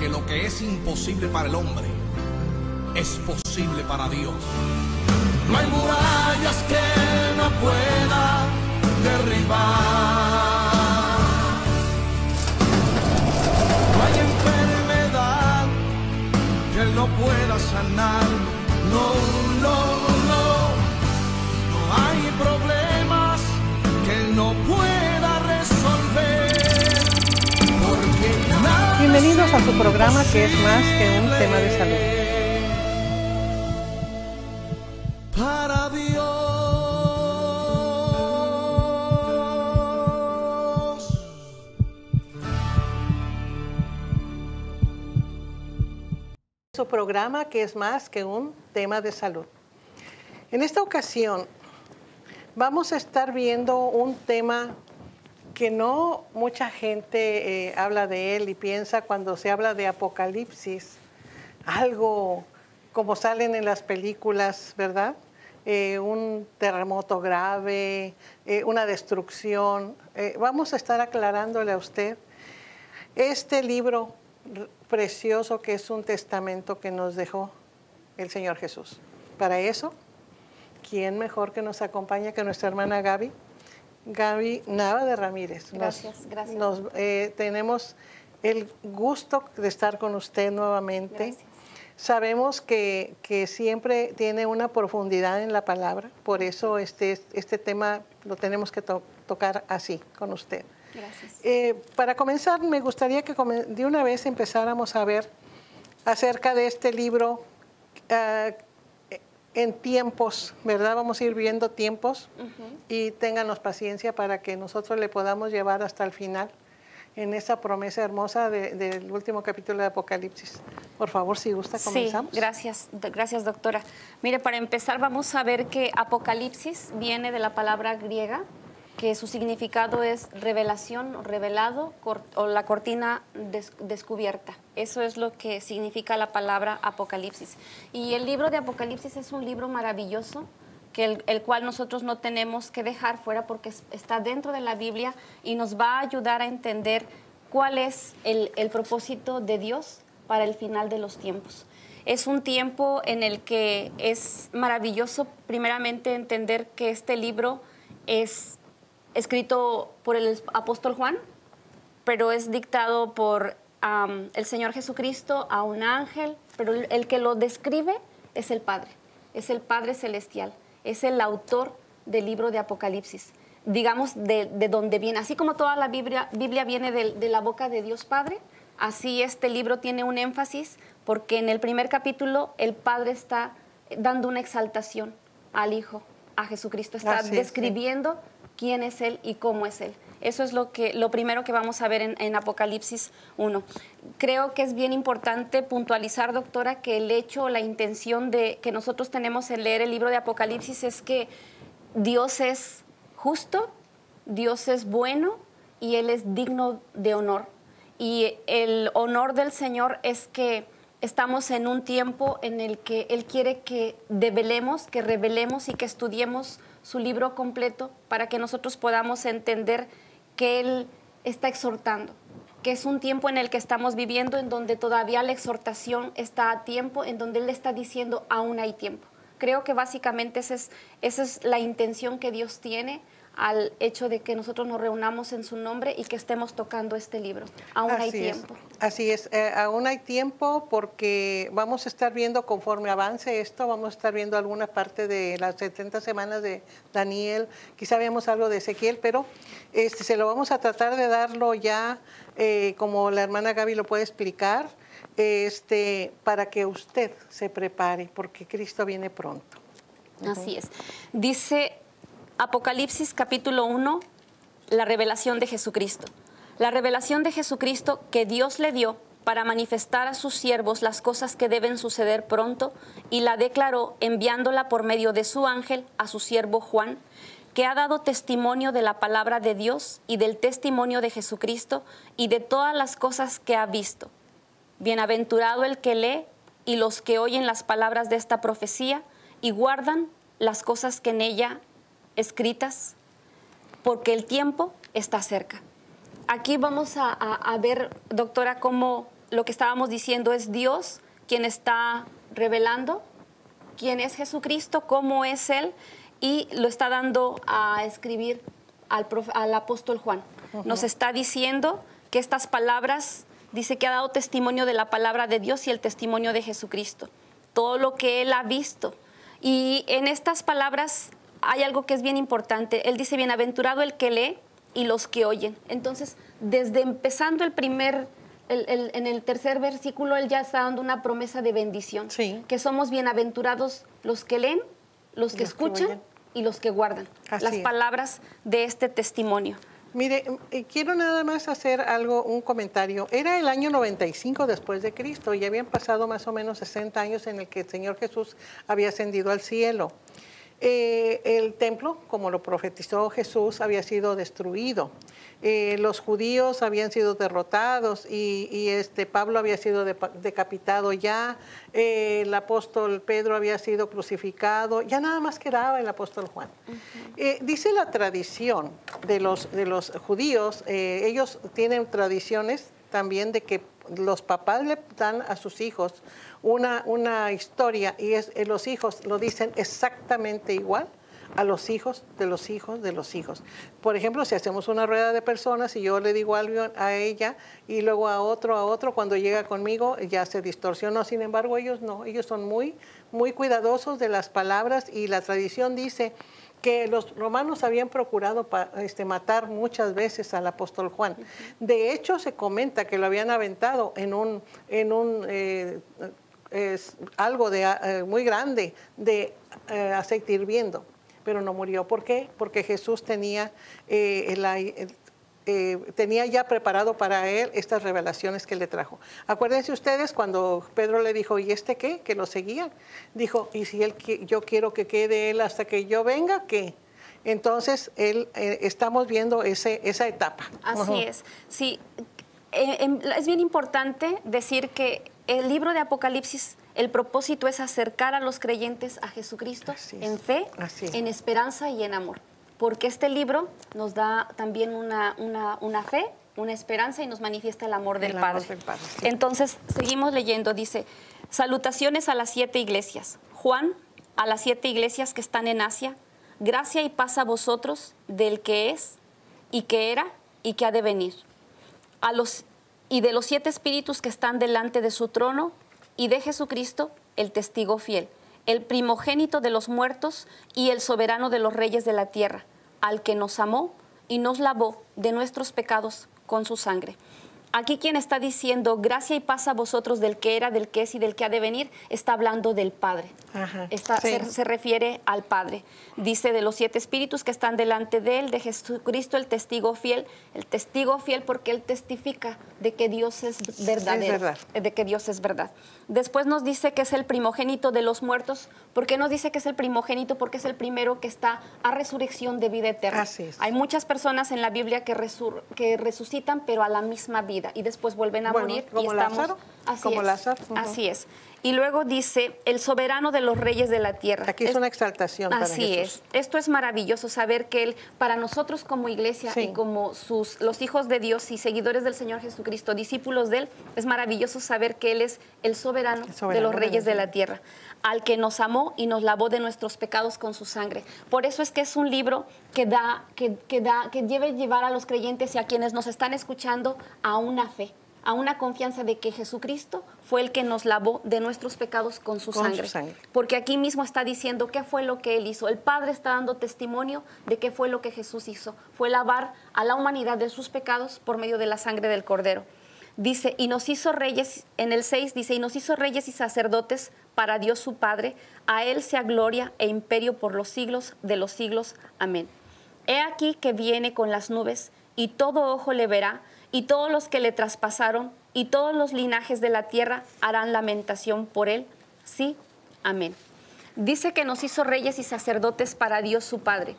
que lo que es imposible para el hombre es posible para Dios. No hay murallas que no pueda derribar. No hay enfermedad que Él no pueda sanar. No, no, no. No hay problemas que Él no pueda resolver. Porque nada. Bienvenidos a su programa que es más que un tema de salud. Para Dios. Su programa que es más que un tema de salud. En esta ocasión vamos a estar viendo un tema que no mucha gente habla de él y piensa cuando se habla de Apocalipsis, algo como salen en las películas, ¿verdad? Un terremoto grave, una destrucción. Vamos a estar aclarándole a usted este libro precioso que es un testamento que nos dejó el Señor Jesús. Para eso, ¿quién mejor que nos acompaña que nuestra hermana Gaby? Gaby Nava de Ramírez. Gracias. Tenemos el gusto de estar con usted nuevamente. Gracias. Sabemos que siempre tiene una profundidad en la palabra, por eso este tema lo tenemos que tocar así, con usted. Gracias. Para comenzar, me gustaría que de una vez empezáramos a ver acerca de este libro en tiempos, ¿verdad? Vamos a ir viendo tiempos y ténganos paciencia para que nosotros le podamos llevar hasta el final en esa promesa hermosa del último capítulo de Apocalipsis. Por favor, si gusta, comenzamos. Sí, gracias, doctora. Mire, para empezar vamos a ver que Apocalipsis viene de la palabra griega, que su significado es revelación, o revelado, o la cortina descubierta. Eso es lo que significa la palabra Apocalipsis. Y el libro de Apocalipsis es un libro maravilloso, el cual nosotros no tenemos que dejar fuera porque está dentro de la Biblia y nos va a ayudar a entender cuál es el propósito de Dios para el final de los tiempos. Es un tiempo en el que es maravilloso, primeramente, entender que este libro es escrito por el apóstol Juan, pero es dictado por el Señor Jesucristo a un ángel, pero el que lo describe es el Padre Celestial. Es el autor del libro de Apocalipsis, digamos de donde viene. Así como toda la Biblia viene de la boca de Dios Padre, así este libro tiene un énfasis porque en el primer capítulo el Padre está dando una exaltación al Hijo, a Jesucristo. Está describiendo quién es Él y cómo es Él. Eso es lo primero que vamos a ver en Apocalipsis 1. Creo que es bien importante puntualizar, doctora, que el hecho, la intención que nosotros tenemos en leer el libro de Apocalipsis es que Dios es justo, Dios es bueno y Él es digno de honor. Y el honor del Señor es que estamos en un tiempo en el que Él quiere que revelemos y que estudiemos su libro completo para que nosotros podamos entender que Él está exhortando, que es un tiempo en el que estamos viviendo, en donde todavía la exhortación está a tiempo, en donde Él está diciendo aún hay tiempo. Creo que básicamente esa es la intención que Dios tiene al hecho de que nosotros nos reunamos en su nombre y que estemos tocando este libro. Aún hay tiempo. Así es, aún hay tiempo porque vamos a estar viendo conforme avance esto, vamos a estar viendo alguna parte de las 70 semanas de Daniel, quizá veamos algo de Ezequiel, pero se lo vamos a tratar de darlo ya como la hermana Gaby lo puede explicar, para que usted se prepare porque Cristo viene pronto. Así es. Dice Apocalipsis capítulo 1, la revelación de Jesucristo. La revelación de Jesucristo que Dios le dio para manifestar a sus siervos las cosas que deben suceder pronto, y la declaró enviándola por medio de su ángel a su siervo Juan, que ha dado testimonio de la palabra de Dios y del testimonio de Jesucristo y de todas las cosas que ha visto. Bienaventurado el que lee y los que oyen las palabras de esta profecía y guardan las cosas que en ella escritas, porque el tiempo está cerca. Aquí vamos a ver, doctora, cómo lo que estábamos diciendo, es Dios quien está revelando quién es Jesucristo, cómo es Él, y lo está dando a escribir al apóstol Juan. Nos está diciendo que estas palabras, dice que ha dado testimonio de la palabra de Dios y el testimonio de Jesucristo, todo lo que Él ha visto. Y en estas palabras hay algo que es bien importante. Él dice, bienaventurado el que lee y los que oyen. Entonces, desde empezando en el tercer versículo, Él ya está dando una promesa de bendición. Sí. Que somos bienaventurados los que leen, los que escuchan y los que guardan las palabras de este testimonio. Mire, quiero nada más hacer un comentario. Era el año 95 después de Cristo y habían pasado más o menos 60 años en el que el Señor Jesús había ascendido al cielo. El templo, como lo profetizó Jesús, había sido destruido. Los judíos habían sido derrotados y Pablo había sido decapitado ya. El apóstol Pedro había sido crucificado. Ya nada más quedaba el apóstol Juan. Dice la tradición de los judíos, ellos tienen tradiciones también de que los papás le dan a sus hijos una historia y los hijos lo dicen exactamente igual a los hijos de los hijos de los hijos. Por ejemplo, si hacemos una rueda de personas y yo le digo algo a ella y luego a otro, cuando llega conmigo ya se distorsionó. Sin embargo, ellos no, ellos son muy, muy cuidadosos de las palabras y la tradición dice que los romanos habían procurado matar muchas veces al apóstol Juan. De hecho, se comenta que lo habían aventado en algo muy grande de aceite hirviendo, pero no murió. ¿Por qué? Porque Jesús tenía ya preparado para él estas revelaciones que le trajo. Acuérdense ustedes cuando Pedro le dijo, ¿y este qué? Que lo seguía. Dijo, ¿y si yo quiero que quede él hasta que yo venga, qué? Entonces, estamos viendo esa etapa. Así es. Sí, es bien importante decir que el libro de Apocalipsis, el propósito es acercar a los creyentes a Jesucristo en fe, en esperanza y en amor. Porque este libro nos da también una fe, una esperanza y nos manifiesta el amor del Padre. Sí. Entonces, seguimos leyendo. Dice, salutaciones a las 7 iglesias. Juan, a las 7 iglesias que están en Asia, gracia y paz a vosotros del que es, y que era, y que ha de venir. Y de los 7 espíritus que están delante de su trono, y de Jesucristo, el testigo fiel, el primogénito de los muertos y el soberano de los reyes de la tierra, al que nos amó y nos lavó de nuestros pecados con su sangre. Aquí quien está diciendo gracia y paz a vosotros del que era, del que es y del que ha de venir, está hablando del Padre. Se refiere al Padre. Dice de los 7 espíritus que están delante de él, de Jesucristo el testigo fiel porque él testifica de que Dios es verdadero, de que Dios es verdad. Después nos dice que es el primogénito de los muertos. ¿Por qué nos dice que es el primogénito? Porque es el primero que está a resurrección de vida eterna. Hay muchas personas en la Biblia que resucitan, pero a la misma vida, y después vuelven a morir. Como Lázaro. Lázaro. Así es. Y luego dice, el soberano de los reyes de la tierra. Aquí es una exaltación para Jesús. Así es. Esto es maravilloso, saber que Él, para nosotros como iglesia y como los hijos de Dios y seguidores del Señor Jesucristo, discípulos de Él, es maravilloso saber que Él es el soberano de los reyes de la tierra, al que nos amó y nos lavó de nuestros pecados con su sangre. Por eso es que es un libro que debe llevar a los creyentes y a quienes nos están escuchando a una fe, a una confianza de que Jesucristo fue el que nos lavó de nuestros pecados con su sangre. Porque aquí mismo está diciendo qué fue lo que Él hizo. El Padre está dando testimonio de qué fue lo que Jesús hizo. Fue lavar a la humanidad de sus pecados por medio de la sangre del Cordero. Dice, y nos hizo reyes, en el 6 dice, y nos hizo reyes y sacerdotes para Dios su Padre. A Él sea gloria e imperio por los siglos de los siglos. Amén. He aquí que viene con las nubes, y todo ojo le verá, y todos los que le traspasaron, y todos los linajes de la tierra harán lamentación por él. Sí, amén. Dice que nos hizo reyes y sacerdotes para Dios su Padre.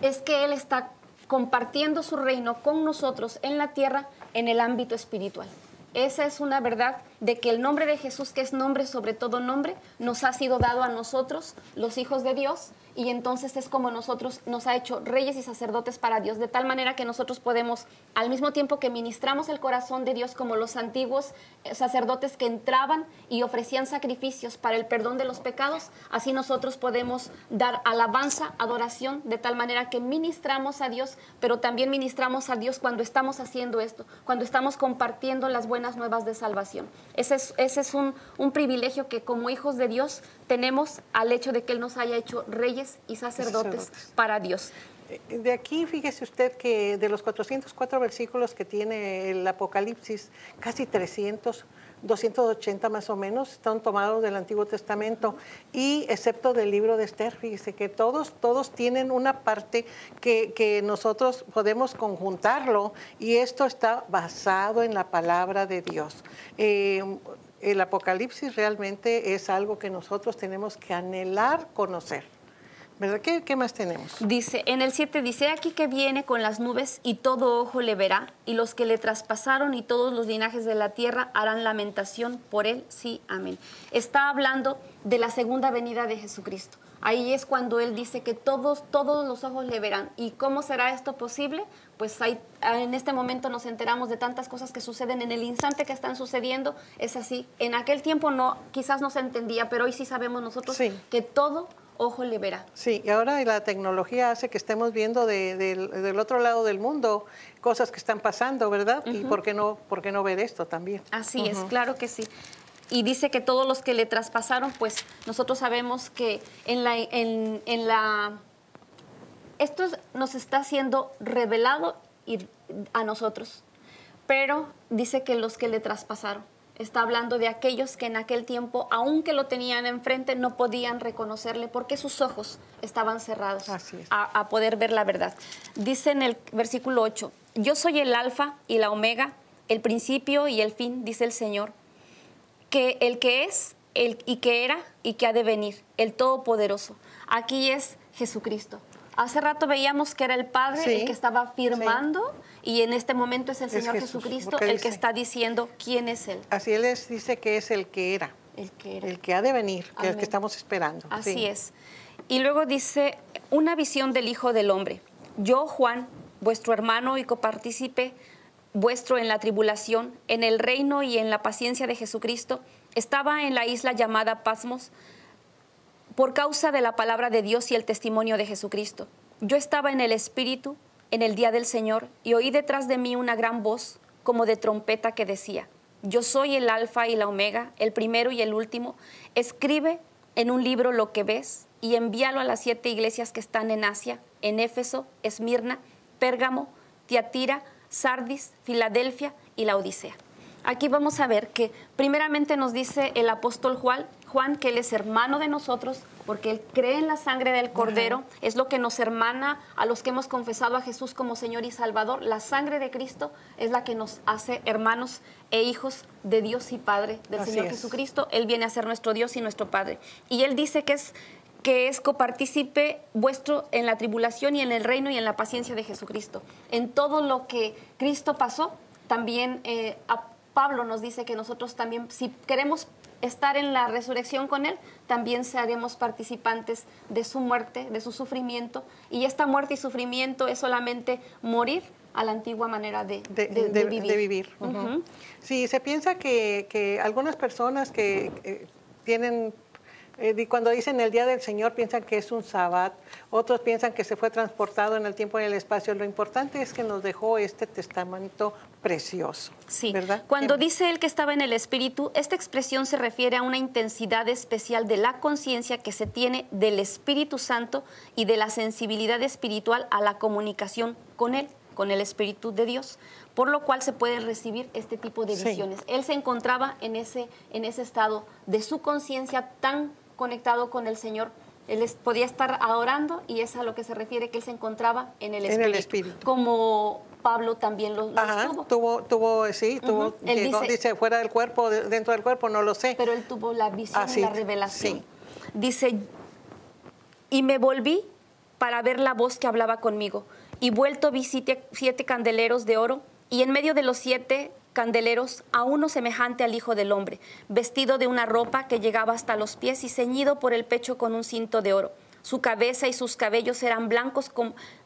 Es que Él está compartiendo su reino con nosotros en la tierra, en el ámbito espiritual. Esa es una verdad de que el nombre de Jesús, que es nombre sobre todo nombre, nos ha sido dado a nosotros, los hijos de Dios, y entonces es como nosotros nos ha hecho reyes y sacerdotes para Dios, de tal manera que nosotros podemos, al mismo tiempo que ministramos el corazón de Dios como los antiguos sacerdotes que entraban y ofrecían sacrificios para el perdón de los pecados, así nosotros podemos dar alabanza, adoración, de tal manera que ministramos a Dios, pero también ministramos a Dios cuando estamos haciendo esto, cuando estamos compartiendo las buenas nuevas de salvación. Ese es un privilegio que como hijos de Dios tenemos al hecho de que Él nos haya hecho reyes y sacerdotes para Dios. De aquí, fíjese usted que de los 404 versículos que tiene el Apocalipsis, casi 300, 280 más o menos, están tomados del Antiguo Testamento, y excepto del libro de Esther, fíjese que todos tienen una parte que nosotros podemos conjuntarlo, y esto está basado en la palabra de Dios. El Apocalipsis realmente es algo que nosotros tenemos que anhelar conocer. ¿Verdad? ¿Qué más tenemos? Dice, en el 7 dice, aquí que viene con las nubes y todo ojo le verá, y los que le traspasaron y todos los linajes de la tierra harán lamentación por él, sí, amén. Está hablando de la segunda venida de Jesucristo. Ahí es cuando Él dice que todos los ojos le verán. ¿Y cómo será esto posible? Pues en este momento nos enteramos de tantas cosas que suceden en el instante que están sucediendo. Es así. En aquel tiempo quizás no se entendía, pero hoy sí sabemos nosotros que todo ojo le verá. Sí, y ahora la tecnología hace que estemos viendo del otro lado del mundo cosas que están pasando, ¿verdad? Y ¿por qué no ver esto también? Así es, claro que sí. Y dice que todos los que le traspasaron, pues nosotros sabemos que esto nos está siendo revelado a nosotros. Pero dice que los que le traspasaron, está hablando de aquellos que en aquel tiempo, aunque lo tenían enfrente, no podían reconocerle porque sus ojos estaban cerrados a poder ver la verdad. Dice en el versículo 8, yo soy el alfa y la omega, el principio y el fin, dice el Señor, que el que es, y que era y que ha de venir, el Todopoderoso. Aquí es Jesucristo. Hace rato veíamos que era el Padre el que estaba firmando y en este momento es el Señor Jesucristo el que está diciendo quién es Él. Así Él dice que es el que era. El que ha de venir, que es el que estamos esperando. Así es. Y luego dice, una visión del Hijo del Hombre. Yo, Juan, vuestro hermano y copartícipe vuestro en la tribulación, en el reino y en la paciencia de Jesucristo, estaba en la isla llamada Patmos por causa de la palabra de Dios y el testimonio de Jesucristo. Yo estaba en el Espíritu en el día del Señor y oí detrás de mí una gran voz como de trompeta que decía, yo soy el Alfa y la Omega, el primero y el último. Escribe en un libro lo que ves y envíalo a las 7 iglesias que están en Asia, en Éfeso, Esmirna, Pérgamo, Tiatira, Sardis, Filadelfia y la Odisea. Aquí vamos a ver que primeramente nos dice el apóstol Juan que Él es hermano de nosotros porque Él cree en la sangre del Cordero, es lo que nos hermana a los que hemos confesado a Jesús como Señor y Salvador. La sangre de Cristo es la que nos hace hermanos e hijos de Dios y Padre del Señor Jesucristo. Él viene a ser nuestro Dios y nuestro Padre. Y Él dice que es copartícipe vuestro en la tribulación y en el reino y en la paciencia de Jesucristo. En todo lo que Cristo pasó, también Pablo nos dice que nosotros también, si queremos estar en la resurrección con Él, también seremos participantes de su muerte, de su sufrimiento. Y esta muerte y sufrimiento es solamente morir a la antigua manera de vivir. Sí, se piensa que algunas personas que tienen... cuando dicen el día del Señor piensan que es un sabbat, otros piensan que se fue transportado en el tiempo y en el espacio. Lo importante es que nos dejó este testamento precioso. Sí, ¿verdad? Cuando dice Él que estaba en el Espíritu, esta expresión se refiere a una intensidad especial de la conciencia que se tiene del Espíritu Santo y de la sensibilidad espiritual a la comunicación con Él, con el Espíritu de Dios, por lo cual se pueden recibir este tipo de visiones. Él se encontraba en ese estado de su conciencia tan conectado con el Señor. Él podía estar adorando y es a lo que se refiere que Él se encontraba en el Espíritu. Como Pablo también lo tuvo, dice fuera del cuerpo, dentro del cuerpo, no lo sé. Pero él tuvo la visión y la revelación. Dice, y me volví para ver la voz que hablaba conmigo, y vuelto vi 7 candeleros de oro, y en medio de los 7 candeleros a uno semejante al Hijo del Hombre, vestido de una ropa que llegaba hasta los pies y ceñido por el pecho con un cinto de oro. Su cabeza y sus cabellos eran blancos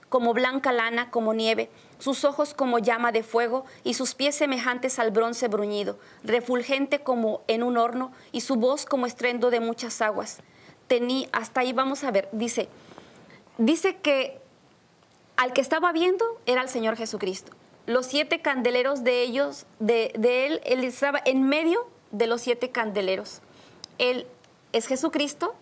como blanca lana, como nieve, sus ojos como llama de fuego y sus pies semejantes al bronce bruñido, refulgente como en un horno y su voz como estruendo de muchas aguas. Hasta ahí vamos a ver, dice que al que estaba viendo era el Señor Jesucristo. Los 7 candeleros de ellos, él estaba en medio de los 7 candeleros. Él es Jesucristo,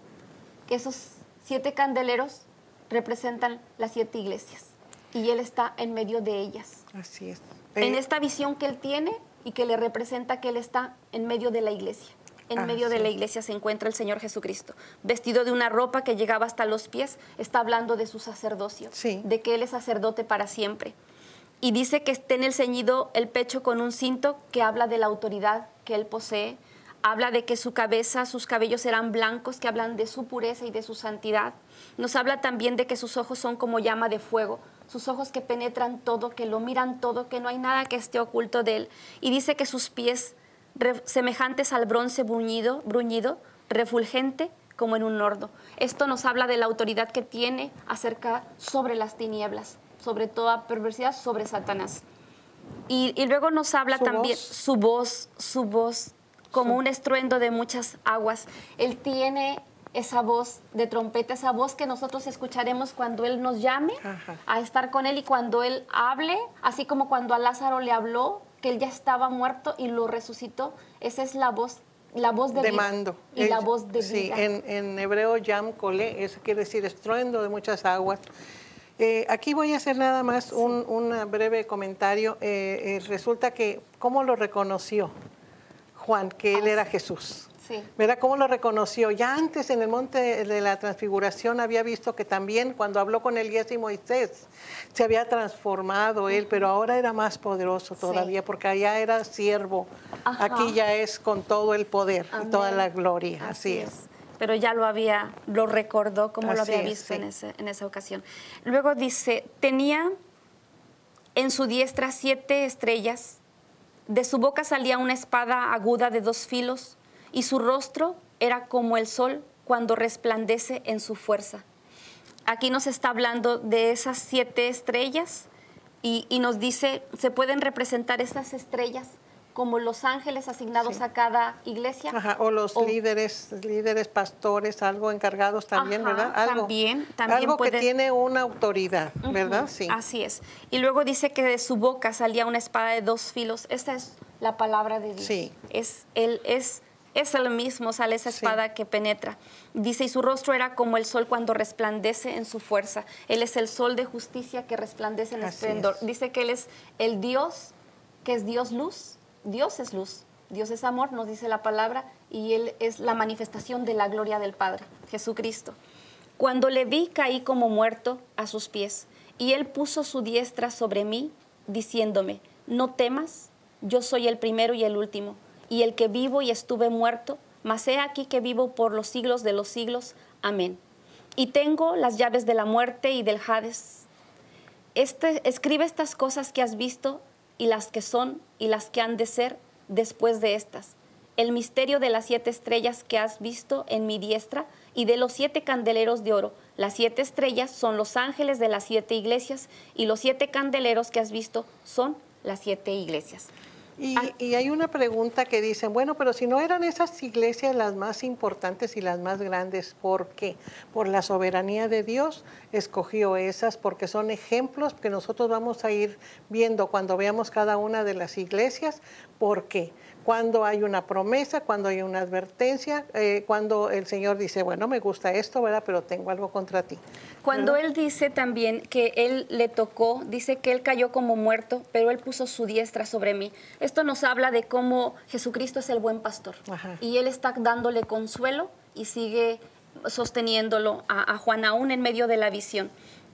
que esos 7 candeleros representan las 7 iglesias y Él está en medio de ellas. Así es. En esta visión que Él tiene y que le representa que Él está en medio de la iglesia. En medio de la iglesia se encuentra el Señor Jesucristo, vestido de una ropa que llegaba hasta los pies. Está hablando de su sacerdocio, sí, de que Él es sacerdote para siempre. Y dice que tiene el ceñido el pecho con un cinto que habla de la autoridad que Él posee. Habla de que su cabeza, sus cabellos eran blancos, que hablan de su pureza y de su santidad. Nos habla también de que sus ojos son como llama de fuego, sus ojos que penetran todo, que lo miran todo, que no hay nada que esté oculto de Él. Y dice que sus pies semejantes al bronce bruñido, refulgente como en un horno. Esto nos habla de la autoridad que tiene sobre las tinieblas, sobre toda perversidad, sobre Satanás. Y luego nos habla también su voz como un estruendo de muchas aguas. Él tiene esa voz de trompeta, esa voz que nosotros escucharemos cuando Él nos llame a estar con Él y cuando Él hable, así como cuando a Lázaro le habló, que él ya estaba muerto y lo resucitó. Esa es la voz de mando. Y la voz de vida. Sí, en hebreo yam kole, eso quiere decir estruendo de muchas aguas. Aquí voy a hacer nada más un breve comentario. Resulta que, ¿cómo lo reconoció Juan? Que él era Jesús. Sí. ¿Verdad? ¿Cómo lo reconoció? Ya antes en el monte de la transfiguración había visto que también cuando habló con Elías y Moisés se había transformado él, pero ahora era más poderoso todavía, porque allá era siervo. Aquí ya es con todo el poder y toda la gloria. Así es. Pero ya lo recordó como lo había visto en esa ocasión. Luego dice, tenía en su diestra 7 estrellas, de su boca salía una espada aguda de 2 filos, y su rostro era como el sol cuando resplandece en su fuerza. Aquí nos está hablando de esas 7 estrellas y nos dice, se pueden representar estas estrellas como los ángeles asignados a cada iglesia. O los líderes, pastores, algo encargados también, ¿verdad? También algo que tiene una autoridad, ¿verdad? Sí. Así es. Y luego dice que de su boca salía una espada de 2 filos. Esta es la palabra de Dios. Sí. Es el mismo, sale esa espada que penetra. Dice, y su rostro era como el sol cuando resplandece en su fuerza. Él es el sol de justicia que resplandece en esplendor. Dice que Él es el Dios, que es Dios luz. Dios es luz, Dios es amor, nos dice la palabra, y Él es la manifestación de la gloria del Padre, Jesucristo. Cuando le vi, caí como muerto a sus pies, y Él puso su diestra sobre mí, diciéndome, no temas, yo soy el primero y el último, y el que vivo y estuve muerto, mas he aquí que vivo por los siglos de los siglos. Amén. Y tengo las llaves de la muerte y del Hades. Escribe estas cosas que has visto y las que son y las que han de ser después de estas. El misterio de las 7 estrellas que has visto en mi diestra y de los 7 candeleros de oro. Las 7 estrellas son los ángeles de las 7 iglesias y los 7 candeleros que has visto son las 7 iglesias. Y hay una pregunta que dicen, bueno, pero si no eran esas iglesias las más importantes y las más grandes, ¿por qué? Por la soberanía de Dios escogió esas, porque son ejemplos que nosotros vamos a ir viendo cuando veamos cada una de las iglesias. ¿Por qué? Cuando hay una promesa, cuando hay una advertencia, cuando el Señor dice, bueno, me gusta esto, ¿verdad? Pero tengo algo contra ti. Cuando ¿verdad? Él dice también que Él le tocó, dice que Él cayó como muerto, pero Él puso su diestra sobre mí. Esto nos habla de cómo Jesucristo es el buen pastor. Y Él está dándole consuelo y sigue sosteniéndolo a Juan aún en medio de la visión.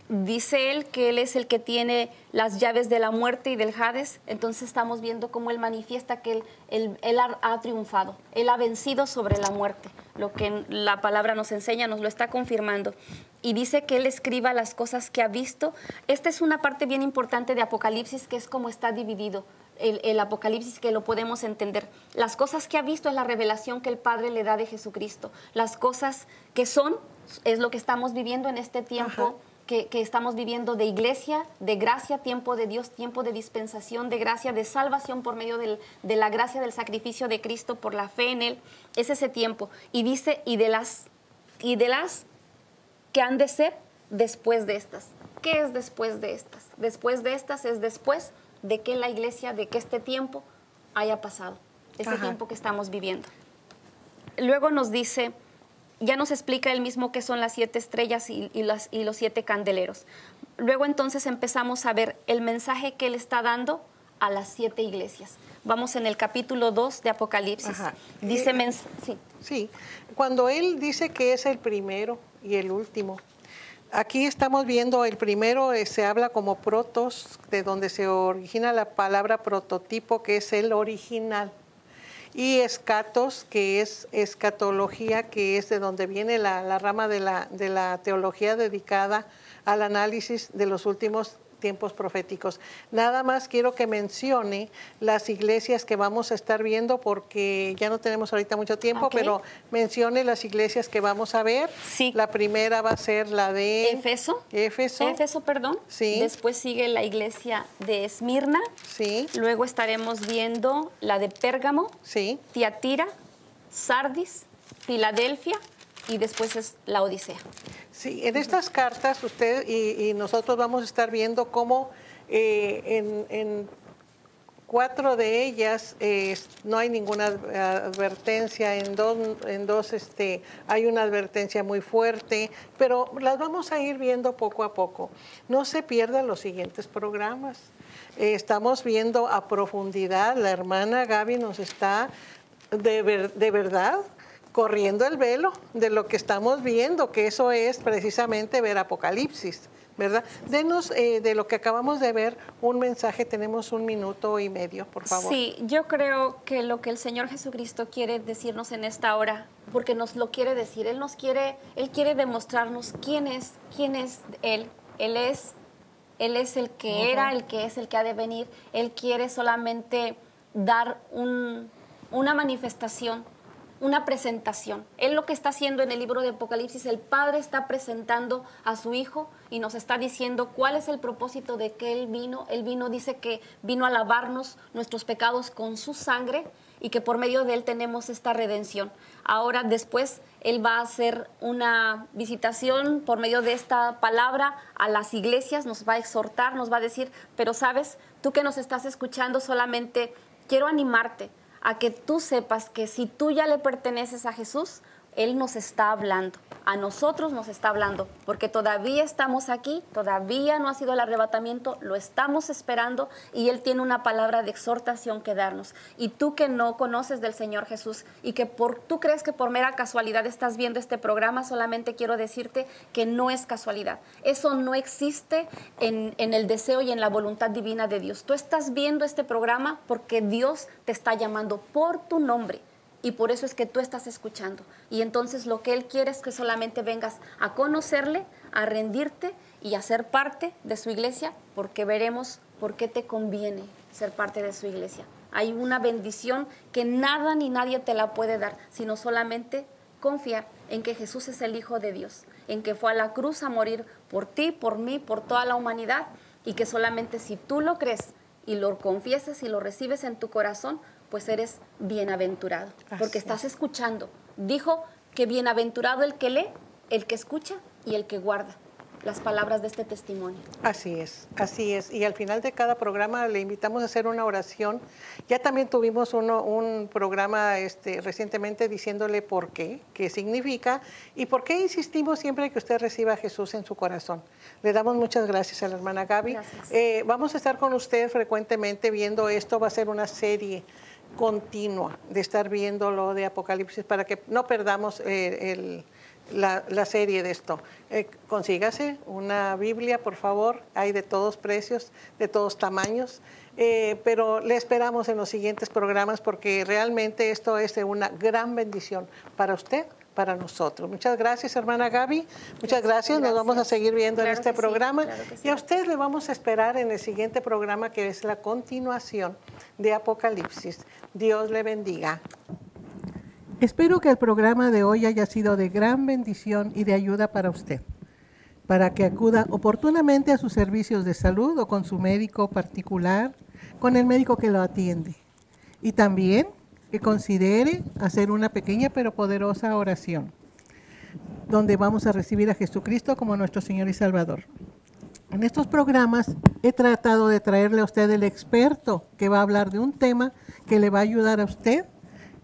Dice Él que Él es el que tiene las llaves de la muerte y del Hades. Entonces estamos viendo cómo Él manifiesta que Él ha triunfado. Él ha vencido sobre la muerte. Lo que la palabra nos enseña, nos lo está confirmando. Y dice que Él escriba las cosas que ha visto. Esta es una parte bien importante de Apocalipsis, que es como está dividido el Apocalipsis, que lo podemos entender. Las cosas que ha visto es la revelación que el Padre le da de Jesucristo. Las cosas que son es lo que estamos viviendo en este tiempo. Que estamos viviendo de iglesia, de gracia, tiempo de Dios, tiempo de dispensación, de gracia, de salvación por medio de la gracia del sacrificio de Cristo por la fe en Él. Es ese tiempo. Y dice, y de las que han de ser después de estas. ¿Qué es después de estas? Después de estas es después de que la iglesia, de que este tiempo haya pasado. Ese tiempo que estamos viviendo. Luego nos dice... Ya nos explica él mismo qué son las 7 estrellas y los 7 candeleros. Luego entonces empezamos a ver el mensaje que él está dando a las 7 iglesias. Vamos en el capítulo 2 de Apocalipsis. Dice, sí, cuando él dice que es el primero y el último, aquí estamos viendo el primero, se habla como protos, de donde se origina la palabra prototipo, que es el original. Y escatos, que es escatología, que es de donde viene la rama de la teología dedicada al análisis de los últimos tiempos proféticos. Nada más quiero que mencione las iglesias que vamos a estar viendo, porque ya no tenemos ahorita mucho tiempo, pero mencione las iglesias que vamos a ver. Sí. La primera va a ser la de Éfeso. Perdón. Sí. Después sigue la iglesia de Esmirna. Sí. Luego estaremos viendo la de Pérgamo. Sí. Tiatira, Sardis, Filadelfia y después es la Odisea. Sí, en estas cartas usted y nosotros vamos a estar viendo cómo en 4 de ellas no hay ninguna advertencia, en dos hay una advertencia muy fuerte, pero las vamos a ir viendo poco a poco. No se pierdan los siguientes programas. Estamos viendo a profundidad, la hermana Gaby nos está de verdad corriendo el velo de lo que estamos viendo, que eso es precisamente ver Apocalipsis, ¿verdad? Denos de lo que acabamos de ver un mensaje, tenemos 1 minuto y medio, por favor. Sí, yo creo que lo que el Señor Jesucristo quiere decirnos en esta hora, porque nos lo quiere decir, Él quiere demostrarnos quién es Él. Él es el que era, el que es, el que ha de venir. Él quiere solamente dar una manifestación, una presentación. Él lo que está haciendo en el libro de Apocalipsis, el Padre está presentando a su Hijo y nos está diciendo cuál es el propósito de que Él vino. Él vino, dice que vino a lavarnos nuestros pecados con su sangre y que por medio de Él tenemos esta redención. Ahora después Él va a hacer una visitación por medio de esta palabra a las iglesias, nos va a exhortar, nos va a decir, pero sabes, tú que nos estás escuchando, solamente quiero animarte a que tú sepas que si tú ya le perteneces a Jesús, Él nos está hablando, a nosotros nos está hablando, porque todavía estamos aquí, todavía no ha sido el arrebatamiento, lo estamos esperando y Él tiene una palabra de exhortación que darnos. Y tú que no conoces del Señor Jesús y que tú crees que por mera casualidad estás viendo este programa, solamente quiero decirte que no es casualidad. Eso no existe en el deseo y en la voluntad divina de Dios. Tú estás viendo este programa porque Dios te está llamando por tu nombre. Y por eso es que tú estás escuchando. Y entonces lo que Él quiere es que solamente vengas a conocerle, a rendirte y a ser parte de su iglesia, porque veremos por qué te conviene ser parte de su iglesia. Hay una bendición que nada ni nadie te la puede dar, sino solamente confiar en que Jesús es el Hijo de Dios, en que fue a la cruz a morir por ti, por mí, por toda la humanidad, y que solamente si tú lo crees y lo confiesas y lo recibes en tu corazón, pues eres bienaventurado, porque estás escuchando. Dijo que bienaventurado el que lee, el que escucha y el que guarda las palabras de este testimonio. Así es, así es. Y al final de cada programa le invitamos a hacer una oración. Ya también tuvimos un programa recientemente diciéndole por qué significa y por qué insistimos siempre que usted reciba a Jesús en su corazón. Le damos muchas gracias a la hermana Gaby. Vamos a estar con usted frecuentemente viendo esto. Va a ser una serie continua de estar viendo lo de Apocalipsis para que no perdamos la serie de esto. Consígase una Biblia, por favor. Hay de todos precios, de todos tamaños, pero le esperamos en los siguientes programas porque realmente esto es de una gran bendición para usted, para nosotros. Muchas gracias, hermana Gaby. Muchas gracias. Nos vamos a seguir viendo en este programa. Y a usted le vamos a esperar en el siguiente programa, que es la continuación de Apocalipsis. Dios le bendiga. Espero que el programa de hoy haya sido de gran bendición y de ayuda para usted, para que acuda oportunamente a sus servicios de salud o con su médico particular, con el médico que lo atiende. Y también que considere hacer una pequeña pero poderosa oración, donde vamos a recibir a Jesucristo como nuestro Señor y Salvador. En estos programas he tratado de traerle a usted el experto que va a hablar de un tema que le va a ayudar a usted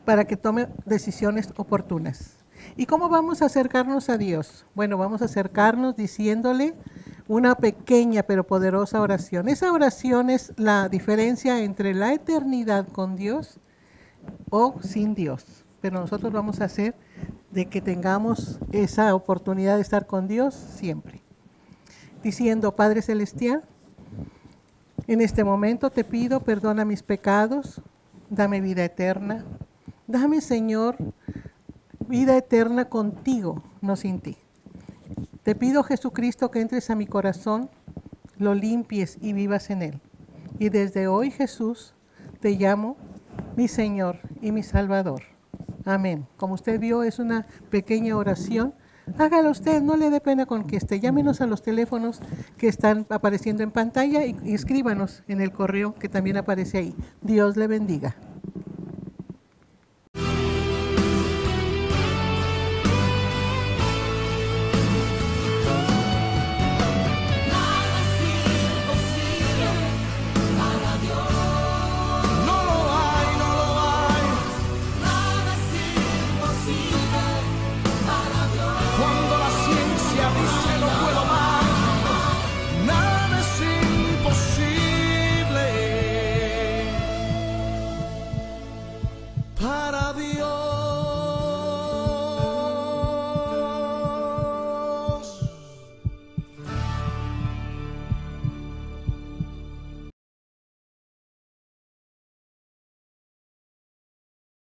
para que tome decisiones oportunas. ¿Y cómo vamos a acercarnos a Dios? Bueno, vamos a acercarnos diciéndole una pequeña pero poderosa oración. Esa oración es la diferencia entre la eternidad con Dios o sin Dios. Pero nosotros vamos a hacer de que tengamos esa oportunidad de estar con Dios siempre. Diciendo, Padre Celestial, en este momento te pido, perdona mis pecados, dame vida eterna. Dame, Señor, vida eterna contigo, no sin ti. Te pido, Jesucristo, que entres a mi corazón, lo limpies y vivas en él. Y desde hoy, Jesús, te llamo mi Señor y mi Salvador. Amén. Como usted vio, es una pequeña oración. Hágalo usted, no le dé pena con que esté. Llámenos a los teléfonos que están apareciendo en pantalla y escríbanos en el correo que también aparece ahí. Dios le bendiga. Para